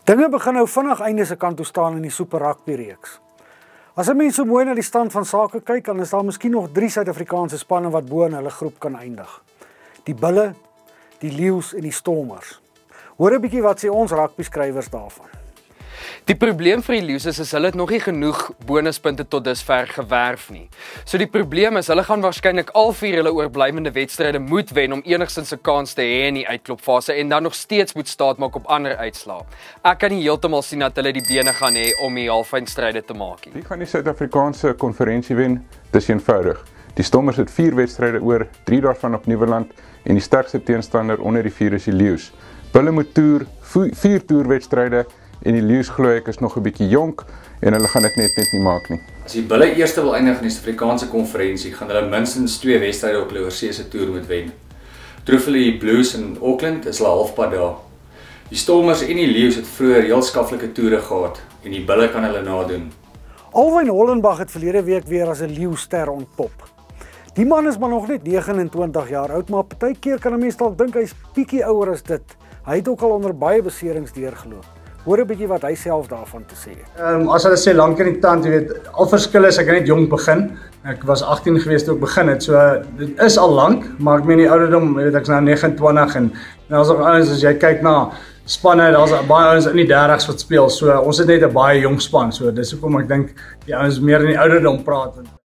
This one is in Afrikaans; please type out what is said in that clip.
Dinge begin nou vinnig einde se kant toe staan in die Super Rugby reeks. As 'n mens so mooi na die stand van sake kyk, dan is daar miskien nog 3 Suid-Afrikaanse spanne wat bo in hulle groep kan eindig. Die Bulle, die Lions en die Stormers. Hoor 'n bietjie wat sê ons rugby skrywers daarvan. Die probleem vir die Lions is hulle het nog nie genoeg bonuspunte tot dusver gewerf nie. So die probleem is hulle gaan waarskynlik al 4 hulle oorblywende wedstryde moet wen om enigstens 'n kans te hê in die uitklopfase en dan nog steeds moet staatmaak op ander uitslae. Ek kan nie heeltemal sien dat hulle die bene gaan hê om die halfeindstryde te maak nie. Wie gaan die Suid-Afrikaanse konferensie wen? Dis eenvoudig. Die Stormers het 4 wedstryde oor, 3 daarvan op Nieuweland en die sterkste teenstander onder die 4 is die Lions. Bulle moet toer, 4 toerwedstryde en die Lions glo ek is nog 'n bietjie jonk en hulle gaan dit net nie maak nie. As die Bulle eerste wil eindig in die Suid-Afrikaanse konferensie, gaan hulle minstens 2 wedstryde op hulle oorsese toer moet wen. Troof hulle die Blues in Auckland, is hulle halfpad daar. Die Stormers en die Lions het vroeër heel skaflike toere gehad en die Bulle kan hulle nadoen. Alwyn Hollenbach het verlede week weer as 'n leeuster ontpop. Die man is maar nog net 29 jaar oud, maar partykeer kan 'n mens dalk dink hy's bietjie ouer as dit. Hy het ook al onder baie beserings deurgeloop. Hoor 'n bietjie wat hy self daarvan te sê het. As hulle sê lank in die tand, jy weet, al verskil is ek net jong begin. Ek was 18 gewees toe ek begin het. So dit is al lank, maar ek meen die ouderdom, jy weet, ek's nou 29 en daar's ook anders as jy kyk na spanne, daar's baie ouens in die 30s wat speel. So ons het net 'n baie jong span. So dis hoekom ek dink die ouens meer in die ouderdom praat.